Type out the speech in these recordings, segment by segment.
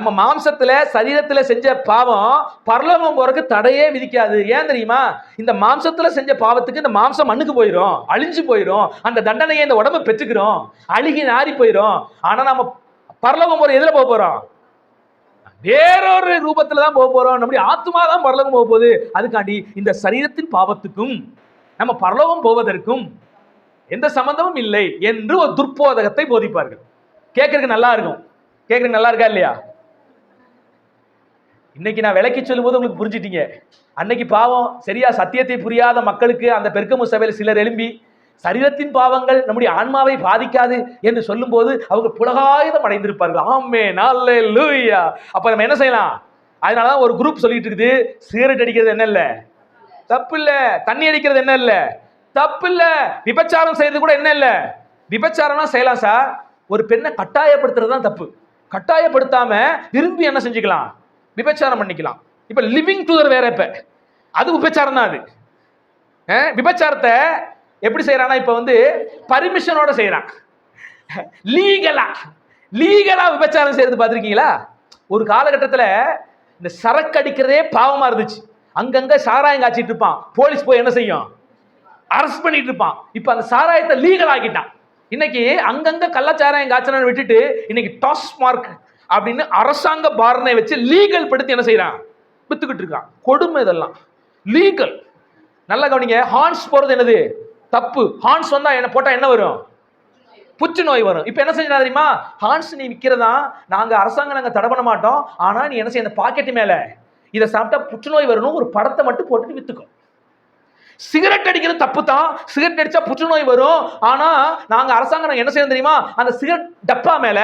நம்ம மாம்சத்துல சரீரத்துல செஞ்ச பாவம் பரலோகம் போறதுக்கு தடையே விதிக்காது. ஏன் தெரியுமா? இந்த மாம்சத்துல செஞ்ச பாவத்துக்கு இந்த மாம்சம் மண்ணுக்கு போயிடும், அழிஞ்சு போயிடும். அந்த தண்டனையை இந்த உடம்பு பெற்றுக்கிறோம், அழுகி நாரி போயிடும். ஆனா நம்ம பரலோகம் போற எதுல போக போறோம்? வேறொரு ரூபத்துல தான் போக போறோம். நம்முடைய ஆத்மா தான் பரலோகம் போக போகுது. அதுக்காண்டி இந்த சரீரத்தின் பாவத்துக்கும் நம்ம பரலோகம் போவதற்கும் எந்த சம்பந்தமும் இல்லை என்று ஒரு துர்போதகத்தை போதிப்பார்கள். கேட்கறதுக்கு நல்லா இருக்கும். கேட்கறதுக்கு நல்லா இருக்கா இல்லையா? இன்னைக்கு நான் விளக்கி சொல்லும் போது உங்களுக்கு புரிஞ்சிட்டீங்க. அன்னைக்கு பாவம் சரியா சத்தியத்தை புரியாத மக்களுக்கு அந்த பெருக்கமு சபையில் சிலர் எழும்பி சரீரத்தின் பாவங்கள் நம்முடைய ஆன்மாவை பாதிக்காது என்று சொல்லும் போது அவங்க புலகாயுதம் அடைந்திருப்பார்கள். ஆமென், அல்லேலூயா. அப்ப நம்ம என்ன செய்யலாம்? அதனாலதான் ஒரு குரூப் சொல்லிட்டு இருக்குது, சிகரெட் அடிக்கிறது என்ன இல்ல தப்பு இல்ல, தண்ணி அடிக்கிறது என்ன இல்ல தப்பு இல்ல, விபச்சாரம் செய்யறது கூட என்ன இல்ல, விபச்சாரம்னா செய்யலாம் சார். ஒரு பெண்ணை கட்டாயப்படுத்துறது தான் தப்பு. கட்டாயப்படுத்தாம விரும்பி என்ன செஞ்சுக்கலாம்? விபச்சாரம் பண்ணிக்கலாம். இப்ப லிவிங் டுகெதர் வேற, இப்ப அது விபச்சாரம் தான். அது விபச்சாரத்தை எப்படி செய்யறானா? இப்ப வந்து பர்மிஷனோட செய்யறான். லீகலா விபச்சாரம் செய்யறது பாத்திருக்கீங்களா? ஒரு காலகட்டத்தில் இந்த சரக்கு அடிக்கிறதே பாவமா இருந்துச்சு. அங்கங்க சாராயம் காய்ச்சிட்டு இருப்பான், போலீஸ் போய் என்ன செய்யும்? அரெஸ்ட் பண்ணிட்டு இருப்பான். இப்ப அந்த சாராயத்தை லீகல் ஆக்கிட்டான். இன்னைக்கு அங்கங்க கள்ளச்சாராயம் காய்ச்சன விட்டுட்டு இன்னைக்கு டாஸ்மார்க் அப்படின்னு அரசாங்க பார்னை வச்சு லீகல் படுத்தி என்ன செய்யறான்? வித்துக்கிட்டு இருக்கான். கொடுமை இதெல்லாம். லீகல். நல்லா கவனிங்க. ஹார்ன்ஸ் போறது என்னது? தப்பு. ஹார்ன்ஸ் வந்தா என்ன போட்டா என்ன வரும்? புற்றுநோய் வரும். இப்ப என்ன செஞ்சா தெரியுமா? ஹார்ன்ஸ் நீ விற்கிறதா நாங்க அரசாங்கம் நாங்க தடை பண்ண மாட்டோம், ஆனா நீ என்ன செய்ய, இந்த பாக்கெட் மேல இதை சாப்பிட்டா புற்றுநோய் வரணும் ஒரு படத்தை மட்டும் போட்டுட்டு வித்துக்கும். சிகரெட் அடிக்கிறது தப்பு தான். சிகரெட் அடிச்சா புற்றுநோய் வரும், ஆனா நாங்க அரசாங்கம் என்ன செய்யணும் தெரியுமா? அந்த சிகரெட் டப்பா மேல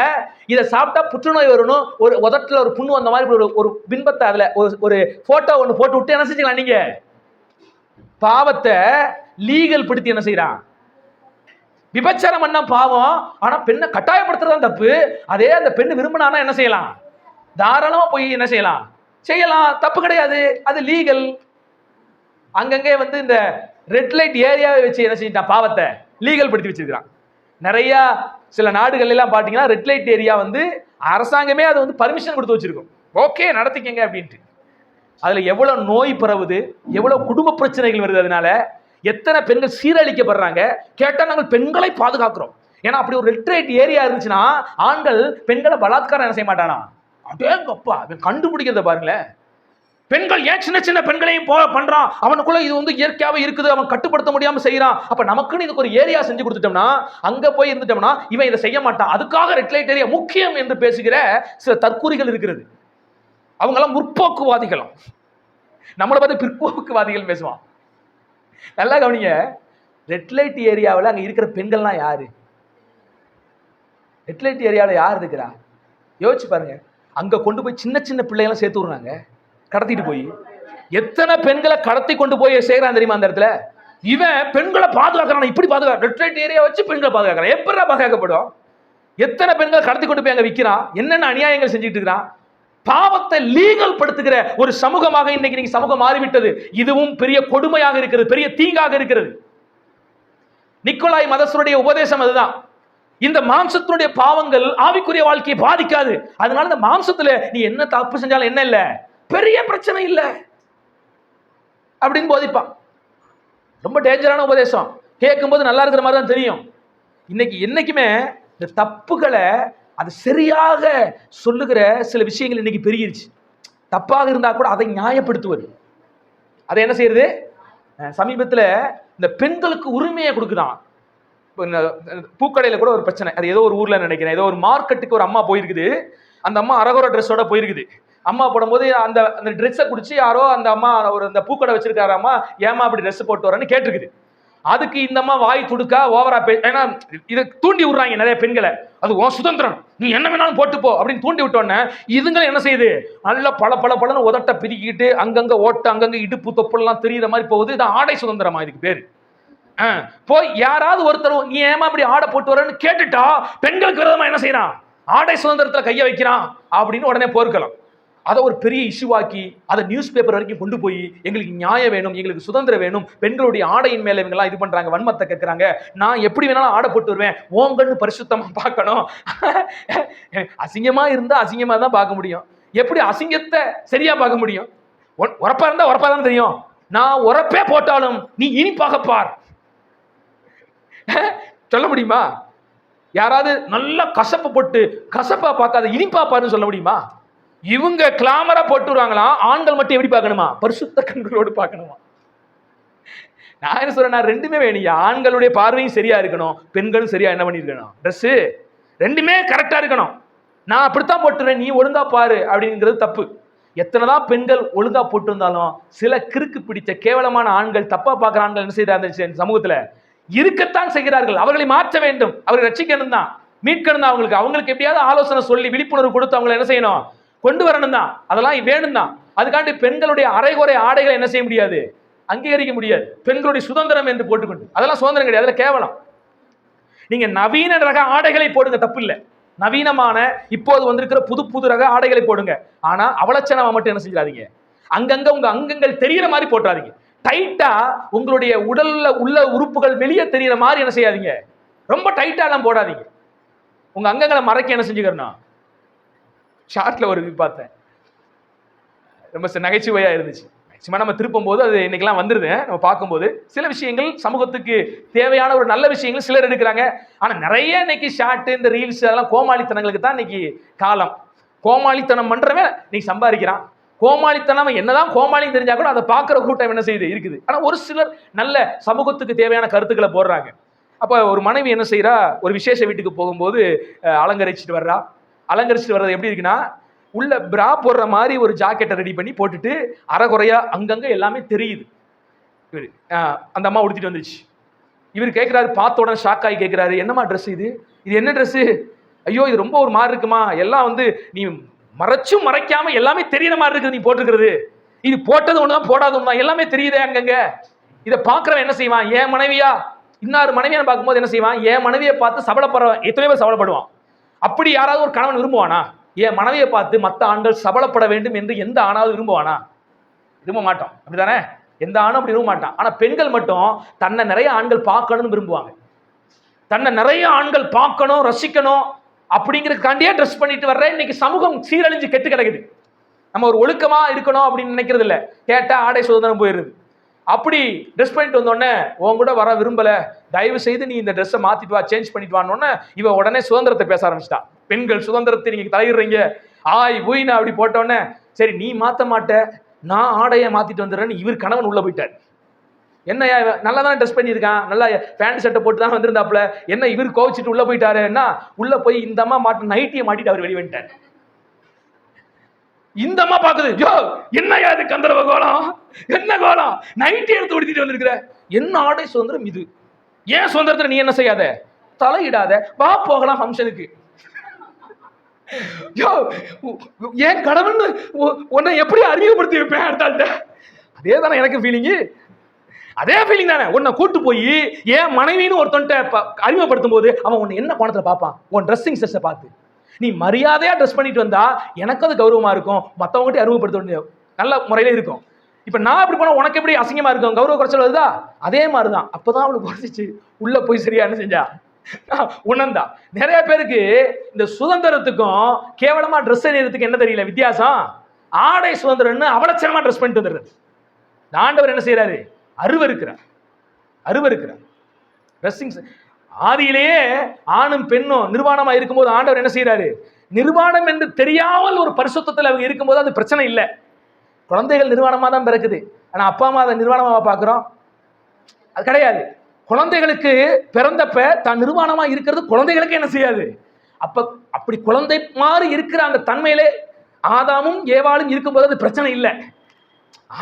இதை சாப்பிட்டா புற்றுநோய் வரணும், ஒரு உதட்டுல ஒரு புண்ணு வந்த மாதிரி ஒரு பின்பத்தை அதுல ஒரு போட்டோ ஒன்று போட்டு விட்டு என்ன செஞ்சுக்கலாம்? நீங்க பாவத்தை லீகல் படுத்தி என்ன செய்யறான்? விபச்சாரம் பண்ண பாவம், ஆனா பெண்ணை கட்டாயப்படுத்துறதுதான் தப்பு. அதே அந்த பெண்ணு விரும்பினா என்ன செய்யலாம்? தாராளமா போய் என்ன செய்யலாம்? செய்யலாம், தப்பு கிடையாது, அது லீகல். அங்கங்கே வந்து இந்த ரெட் லைட் ஏரியாவை வச்சு என்ன செஞ்சிட்டான்? பாவத்தை லீகல் படுத்தி வச்சிருக்கிறான். நிறைய சில நாடுகள் எல்லாம் பாத்தீங்கன்னா ரெட் லைட் ஏரியா வந்து அரசாங்கமே அது வந்து பர்மிஷன் கொடுத்து வச்சிருக்கும். ஓகே நடத்திக்கங்க அப்படின்ட்டு. அதுல எவ்வளவு நோய் பரவுது, எவ்வளவு குடும்ப பிரச்சனைகள் வருது, அதனால எத்தனை பெண்கள் சீரழிக்கப்படுறாங்க. கேட்டா நாங்கள் பெண்களை பாதுகாக்கிறோம். ஏன்னா அப்படி ஒரு ரெட் லைட் ஏரியா இருந்துச்சுன்னா ஆண்கள் பெண்களை பலாத்காரம் என்ன செய்ய மாட்டானா? அடேங்கப்பா, கண்டுபிடிக்கிறத பாருங்களேன். பெண்கள் ஏன் சின்ன சின்ன பெண்களையும் பண்றான், அவனுக்குள்ள இது வந்து இயற்கையாவே இருக்குது, அவன் கட்டுப்படுத்த முடியாம செய்யறான். அப்ப நமக்குன்னு இதுக்கு ஒரு ஏரியா செஞ்சு கொடுத்துட்டோம்னா, அங்க போய் இருந்துட்டோம்னா இவன் இதை செய்ய மாட்டான். அதுக்காக ரெட் லைட் ஏரியா முக்கியம் என்று பேசுகிற சில தற்கூறிகள் இருக்கிறது. அவங்க எல்லாம் முற்போக்குவாதிகளும், நம்மளை பார்த்து பிற்போக்குவாதிகள் பேசுவான். நல்லா கவனிங்க. ரெட் லைட் ஏரியாவில் அங்க இருக்கிற பெண்கள்லாம் யாரு? ரெட் லைட் ஏரியாவில் யார் இருக்கிறா? யோசிச்சு பாருங்க. அங்க கொண்டு போய் சின்ன சின்ன பிள்ளைகள்லாம் சேர்த்து விடுறாங்க, கடத்திட்டு போய். எத்தனை பெண்களை கடத்தி கொண்டு போய் செய்யறான் தெரியுமா? அந்த இடத்துல இவன் பெண்களை பாதுகாக்கிறான். இப்படி பாதுகாக்க ரெட் லைட் ஏரியா வச்சு பெண்களை பாதுகாக்கிறான். எப்படி பாதுகாக்கப்படும்? எத்தனை பெண்களை கடத்தி கொண்டு போய் அங்க விற்கிறான், என்னென்ன அநியாயங்கள் செஞ்சுட்டு இருக்கிறான். பாவத்தை லீகல் படுத்துகிற ஒரு சமூகமாக இன்னைக்கு நீங்க சமூகம் மாறிவிட்டது. இதுவும் பெரிய கொடுமையாக இருக்கிறது, பெரிய தீங்காக இருக்கிறது. நிக்கோலாய் மதஸ்தருடைய உபதேசம் அதுதான். இந்த மாம்சத்தினுடைய பாவங்கள் ஆவிக்குரிய வாழ்க்கையை பாதிக்காது. அதனால இந்த மாம்சத்துல நீ என்ன தப்பு செஞ்சாலும் என்ன இல்ல, பெரிய பிரச்சனை இல்ல அப்படின்னு போதிப்பான். ரொம்ப டேஞ்சரான உபதேசம். கேட்கும்போது நல்லா இருக்கிற மாதிரி தான் தெரியும். இன்னைக்கு என்னைக்குமே இந்த தப்புகளை அது சரியாக சொல்லுகிற சில விஷயங்கள் இன்னைக்கு பெருகிருச்சு. தப்பாக இருந்தா கூட அதை நியாயப்படுத்துவது. அதை என்ன செய்யறது? சமீபத்தில் இந்த பெண்களுக்கு உரிமையை கொடுக்குதான். பூக்கடையில் கூட ஒரு பிரச்சனை. அது ஏதோ ஒரு ஊர்ல நினைக்கிறேன், ஏதோ ஒரு மார்க்கெட்டுக்கு ஒரு அம்மா போயிருக்குது. அந்த அம்மா அரகுர ட்ரெஸ்ஸோட போயிருக்குது. அம்மா போடும்போது அந்த அந்த ட்ரெஸ்ஸை குடிச்சு யாரோ அந்த அம்மா ஒரு அந்த பூக்கடை வச்சிருக்காரு அம்மா, ஏமா அப்படி ட்ரெஸ் போட்டு வரேன்னு கேட்டிருக்குது. அதுக்கு இந்த அம்மா வாய் துடுக்கா ஓவரா ஏன்னா இதை தூண்டி விடுறாங்க நிறைய பெண்களை. அது உன் சுதந்திரம், நீ என்ன வேணாலும் போட்டு போ அப்படின்னு தூண்டி விட்டோன்னே இதுங்களும் என்ன செய்யுது? நல்ல பல உதட்ட பிரிக்கிட்டு அங்கங்க ஓட்ட அங்கங்க இடுப்பு தொப்பெல்லாம் தெரியுற மாதிரி போகுது. இது ஆடை சுதந்திரமா இதுக்கு பேரு. போய் யாராவது ஒருத்தர் நீ ஏமா அப்படி ஆடை போட்டு வரேன்னு கேட்டுட்டா பெண்களுக்கு விரோதமா என்ன செய்யறான்? ஆடை சுதந்திரத்துல கைய வைக்கிறான் அப்படின்னு உடனே போர்க்கலாம். அதை ஒரு பெரிய இஷ்யூவாக்கி அதை நியூஸ் பேப்பர் வரைக்கும் கொண்டு போய் எங்களுக்கு நியாயம் வேணும், எங்களுக்கு சுதந்திரம் வேணும், பெண்களுடைய ஆடையின் மேல இவங்கெல்லாம் இது பண்றாங்க, வன்மத்தை கேட்கறாங்க, நான் எப்படி வேணாலும் ஆடை போட்டு வருவேன், ஓங்கன்னு பரிசுத்தமா பார்க்கணும். அசிங்கமா இருந்தா அசிங்கமா தான் பார்க்க முடியும். எப்படி அசிங்கத்தை சரியா பார்க்க முடியும்? உரப்பா இருந்தா உரப்பா தான் தெரியும். நான் உரப்பே போட்டாலும் நீ இனிப்பாக பார் சொல்ல முடியுமா? யாராவது நல்லா கசப்பு போட்டு கசப்பா பார்க்காத இனிப்பா பாருன்னு சொல்ல முடியுமா? இவங்க கிளாமரா போட்டுருவாங்களாம், ஆண்கள் மட்டும் எப்படி பார்க்கணுமா? பரிசுத்த கண்களோடு பார்க்கணுமா? நான் என்ன சொல்றேன், ரெண்டுமே வேணும். ஆண்களுடைய பார்வையும் சரியா இருக்கணும், பெண்களும் சரியா என்ன பண்ணிருக்கணும், ட்ரெஸ் ரெண்டுமே கரெக்டா இருக்கணும். நான் அப்படித்தான் போட்டுறேன், நீ ஒழுங்கா பாரு அப்படிங்கிறது தப்பு. எத்தனைதான் பெண்கள் ஒழுங்கா போட்டு இருந்தாலும் சில கிறுக்கு பிடிச்ச கேவலமான ஆண்கள், தப்பா பார்க்கிற ஆண்கள் என்ன செய்யறாங்க சமூகத்துல இருக்கத்தான் செய்கிறார்கள். அவர்களை மாற்ற வேண்டும், அவர்களை ரட்சிக்கணும் தான், மீட்கணும் தான். அவங்களுக்கு எப்படியாவது ஆலோசனை சொல்லி விழிப்புணர்வு கொடுத்து அவங்களை என்ன செய்யணும், கொண்டு வரணும் தான். அதெல்லாம் வேணும் தான். அதுக்காண்டி பெண்களுடைய அரைகுறை ஆடைகளை என்ன செய்ய முடியாது, அங்கீகரிக்க முடியாது. பெண்களுடைய சுதந்திரம் என்று போட்டுக்கொண்டு அதெல்லாம் சுதந்திரம் கிடையாது, அதுல கேவலம். நீங்க நவீன ரக ஆடைகளை போடுங்க, தப்பு இல்லை. நவீனமான இப்போது வந்திருக்கிற புது புது ரக ஆடைகளை போடுங்க. ஆனா அவலட்சணமா மட்டும் என்ன செஞ்சிடாதீங்க, அங்கங்க உங்க அங்கங்கள் தெரியற மாதிரி போட்டாதீங்க. டைட்டா உங்களுடைய உடல்ல உள்ள உறுப்புகள் வெளியே தெரியற மாதிரி என்ன செய்யாதீங்க, ரொம்ப டைட்டா எல்லாம் போடாதீங்க. உங்க அங்கங்களை மறைக்க என்ன செஞ்சுக்கிறேன்னா, ஷார்ட்ல ஒரு பார்த்தேன், ரொம்ப நகைச்சுவையா இருந்துச்சு. மேக்சிமம் நம்ம திருப்பும் போது அது இன்னைக்கெல்லாம் வந்துருது. நம்ம பார்க்கும்போது சில விஷயங்கள் சமூகத்துக்கு தேவையான ஒரு நல்ல விஷயங்கள் சிலர் எடுக்கிறாங்க. ஆனா நிறைய இன்னைக்கு ஷார்ட், இந்த ரீல்ஸ், அதெல்லாம் கோமாளித்தனங்களுக்கு தான் இன்னைக்கு காலம். கோமாளித்தனம் பண்றவன் இன்னைக்கு சம்பாதிக்கிறான். கோமாளித்தனம் என்னதான் கோமாளின்னு தெரிஞ்சா கூட அதை பார்க்குற கூட்டம் என்ன செய்யுது இருக்குது. ஆனா ஒரு சிலர் நல்ல சமூகத்துக்கு தேவையான கருத்துக்களை போடுறாங்க. அப்ப ஒரு மனைவி என்ன செய்யறா, ஒரு விசேஷ வீட்டுக்கு போகும்போது அலங்கரிச்சுட்டு வர்றா. அலங்கரிச்சுட்டு வர்றது எப்படி இருக்குன்னா, உள்ள பிரா போடுற மாதிரி ஒரு ஜாக்கெட்டை ரெடி பண்ணி போட்டுட்டு அரைகுறையா அங்கங்க எல்லாமே தெரியுது. அந்த அம்மா உடுத்திட்டு வந்துருச்சு. இவர் கேட்கிறாரு, பார்த்த உடனே ஷாக் ஆகி கேட்கிறாரு, என்னம்மா ட்ரெஸ் இது, இது என்ன ட்ரெஸ், ஐயோ இது ரொம்ப ஒரு மாதிரி இருக்குமா, எல்லாம் வந்து நீ மறைச்சும் மறைக்காம எல்லாமே தெரியற மாதிரி இருக்குது நீ போட்டுக்கிறது, இது போட்டது ஒண்ணுதான் போடாத ஒண்ணுதான், எல்லாமே தெரியுதே அங்கங்க. இதை பார்க்கறவன் என்ன செய்வான், என் மனைவியா, இன்னொரு மனைவியை பார்க்கும்போது என்ன செய்வான், என் மனைவியை பார்த்து சபலப்படுறவன் எத்தனை பேர் சபலப்படுவான். அப்படி யாராவது ஒரு கணவன் விரும்புவானா? என் மனைவியை பார்த்து மற்ற ஆண்கள் சபலப்பட வேண்டும் என்று எந்த ஆணாவது விரும்புவானா? விரும்ப மாட்டோம், அப்படித்தானே? எந்த ஆணும் அப்படி விரும்ப மாட்டான். ஆனா பெண்கள் மட்டும் தன்னை நிறைய ஆண்கள் பார்க்கணும்னு விரும்புவாங்க. தன்னை நிறைய ஆண்கள் பார்க்கணும், ரசிக்கணும் அப்படிங்கிறதுக்காண்டியே ட்ரெஸ் பண்ணிட்டு வர்ற இன்னைக்கு சமூகம் சீரழிஞ்சு கெட்டு கிடக்குது. நம்ம ஒரு ஒழுக்கமா இருக்கணும் அப்படின்னு நினைக்கிறது இல்லை, கேட்டா ஆடை சுதந்திரம் போயிடுது. அப்படி ட்ரெஸ் பண்ணிட்டு வந்தோடனே உன் கூட வர விரும்பல, தயவு செய்து நீ இந்த ட்ரெஸ்ஸை மாத்திட்டு வா, சேஞ்ச் பண்ணிட்டு வான்னு இவ உடனே சுதந்திரத்தை பேச ஆரம்பிச்சிட்டா. பெண்கள் சுதந்திரத்தை நீங்க தலையிடுறீங்க, ஆய் ஊயினா அப்படி போட்டோன்னே, சரி நீ மாத்த மாட்ட, நான் ஆடையை மாத்திட்டு வந்துடுறேன்னு இவர் கணவன் உள்ள போயிட்டார். என்ன நல்லா தான் ட்ரெஸ் பண்ணியிருக்கான், நல்லா பேண்ட் சட்டை போட்டு தான் வந்திருந்தாப்புல, என்ன இவர் கோவிச்சிட்டு உள்ள போயிட்டாருன்னா, உள்ள போய் இந்த அம்மா மாட்டு நைட்டியை மாட்டிட்டு அவர் வெளியே வந்துட்டார். இந்த அம்மா பாக்குது, யோ என்னையா இது கந்தரவ கோலம், என்ன கோலம், நைட்டி எடுத்து உடுத்திட்டு வந்திருக்கிற, என்ன ஆடை சுதந்திரம் இது, ஏன் சுதந்திரத்துல நீ என்ன செய்யாத, தலையிடாத, வா போகலாம் ஃபங்க்ஷனுக்கு. யோ ஏன் கடவுள்னு உன்னை எப்படி அறிமுகப்படுத்தி வைப்பேன் அடுத்தாள்கிட்ட, அதே தானே எனக்கு ஃபீலிங்கு, அதே ஃபீலிங் தானே. உன்னை கூட்டு போய் ஏன் மனைவின்னு ஒருத்தன்ட்ட அறிமுகப்படுத்தும் போது அவன் உன்னை என்ன கோணத்துல பார்ப்பான், உன் ட்ரெஸ்ஸிங் சென்ஸை பார்த்து. நீ மரியாதையா ட்ரெஸ் பண்ணிட்டு வந்தா எனக்கு அது கௌரவமா இருக்கும், மற்றவங்ககிட்ட அறிமுகப்படுத்த நல்ல முறையில இருக்கும். இப்ப நான் அப்படி போனா உனக்கு எப்படி அசிங்கமா இருக்கும், கௌரவ குறைச்சல் வருதா? அதே மாதிரிதான். அப்பதான் அவளுக்கு குறைச்சிச்சு, உள்ள போய் சரியா என்ன செஞ்சா உணர்ந்தா. நிறைய பேருக்கு இந்த சுதந்திரத்துக்கும் கேவலமா ட்ரெஸ் அணியறதுக்கு என்ன தெரியல வித்தியாசம். ஆடை சுதந்திரம்னு அவலட்சணமா ட்ரெஸ் பண்ணிட்டு வந்துடுறது. ஆண்டவர் என்ன செய்யறாரு, அருவருக்கிறார், அருவருக்கிறார். ட்ரெஸ்ஸிங் ஆதியிலேயே ஆணும் பெண்ணும் நிர்வாணமா இருக்கும்போது ஆண்டவர் என்ன செய்யறாரு, நிர்வாணம் என்று தெரியாமல் ஒரு பரிசுத்தத்தில் அவங்க இருக்கும்போது அது பிரச்சனை இல்லை. குழந்தைகள் நிர்வாணமா தான் பிறக்குது, ஆனா அப்பா அம்மா அதை நிர்வாணமா பார்க்கிறோம், அது கிடையாது. குழந்தைகளுக்கு பிறந்தப்ப தான் நிர்வாணமா இருக்கிறது குழந்தைகளுக்கு என்ன செய்யாது. அப்படி குழந்தை மாதிரி இருக்கிற அந்த தன்மையிலே ஆதாமும் ஏவாளும் இருக்கும்போது அது பிரச்சனை இல்லை.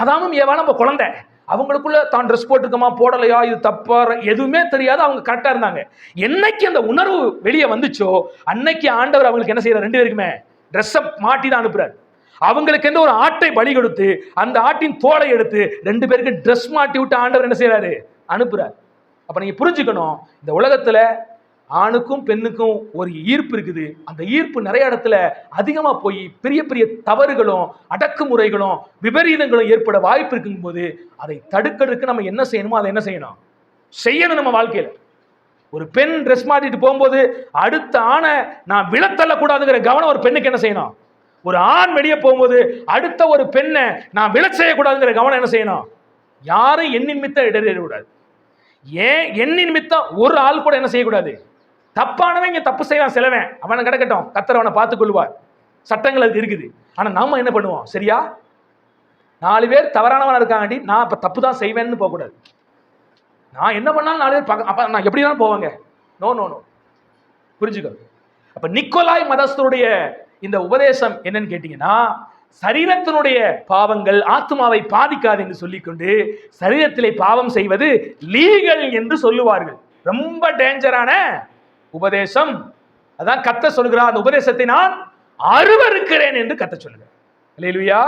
ஆதாமும் ஏவாளும் அப்ப குழந்தை, அவங்களுக்குள்ள தான் ட்ரெஸ் போட்டுக்கமா போடலையா, இது தப்பா, எதுவுமே தெரியாது, அவங்க கரெக்டா இருந்தாங்க. என்னைக்கு அந்த உணர்வு வெளியே வந்துச்சோ அன்னைக்கு ஆண்டவர் அவங்களுக்கு என்ன செய்யறாரு, ரெண்டு பேருக்குமே ட்ரெஸ்ஸை மாட்டி தான் அனுப்புறாரு. அவங்களுக்கு எந்த ஒரு ஆட்டை பலி கொடுத்து அந்த ஆட்டின் தோலை எடுத்து ரெண்டு பேருக்கு ட்ரெஸ் மாட்டி விட்டு ஆண்டவர் என்ன செய்யறாரு, அனுப்புறாரு. அப்ப நீங்க புரிஞ்சுக்கணும், இந்த உலகத்துல ஆணுக்கும் பெண்ணுக்கும் ஒரு ஈர்ப்பு இருக்குது. அந்த ஈர்ப்பு நிறைய இடத்துல அதிகமா போய் பெரிய பெரிய தவறுகளும் அடக்குமுறைகளும் விபரீதங்களும் ஏற்பட வாய்ப்பு இருக்கும் போது அதை தடுக்கிறதுக்கு நம்ம என்ன செய்யணுமோ அதை என்ன செய்யணும், செய்யணும். நம்ம வாழ்க்கையில ஒரு பெண் ட்ரெஸ் மாட்டிட்டு போகும்போது அடுத்த ஆணை நான் விழத்தள்ளக்கூடாதுங்கிற கவனம் ஒரு பெண்ணுக்கு என்ன செய்யணும். ஒரு ஆண் வெளியே போகும்போது அடுத்த ஒரு பெண்ணை நான் விழ செய்யக்கூடாதுங்கிற கவனம் என்ன செய்யணும். யாரும் எண்ணின் மித்தம் இடரக்கூடாது. ஏன் எண்ணின் மித்தம் ஒரு ஆள் கூட என்ன செய்யக்கூடாது. தப்பானவன் இங்க தப்பு செய்வான், சிலவன் அவனை கிடக்கட்டும், கர்த்தர் அவனை பார்த்துக் கொள்வார். சட்டங்கள் அதுக்கு இருக்குது. ஆனா நாம என்ன பண்ணுவோம், சரியா 4 பேர் தவறானவனா இருக்காண்டி நான் இப்ப தப்பு தான் செய்வேன்னு போகக்கூடாது. நான் என்ன பண்ணாலும் 4 பேர் அப்ப நான் எப்படி தான் போவாங்க. நோ நோ நோ, புரிஞ்சுக்கோ. அப்ப நிக்கோலாய் மதஸ்தருடைய இந்த உபதேசம் என்னன்னு கேட்டீங்கன்னா, சரீரத்தினுடைய பாவங்கள் ஆத்மாவை பாதிக்காது என்று சொல்லிக்கொண்டு சரீரத்திலே பாவம் செய்வது லீகல் என்று சொல்லுவார்கள். ரொம்ப டேஞ்சரான உபதேசம். அதான் கர்த்தர் சொல்கிறார், அந்த உபதேசத்தை நான் அருவருக்கிறேன் என்று கர்த்தர் சொல்லுகிறார். அல்லேலூயா.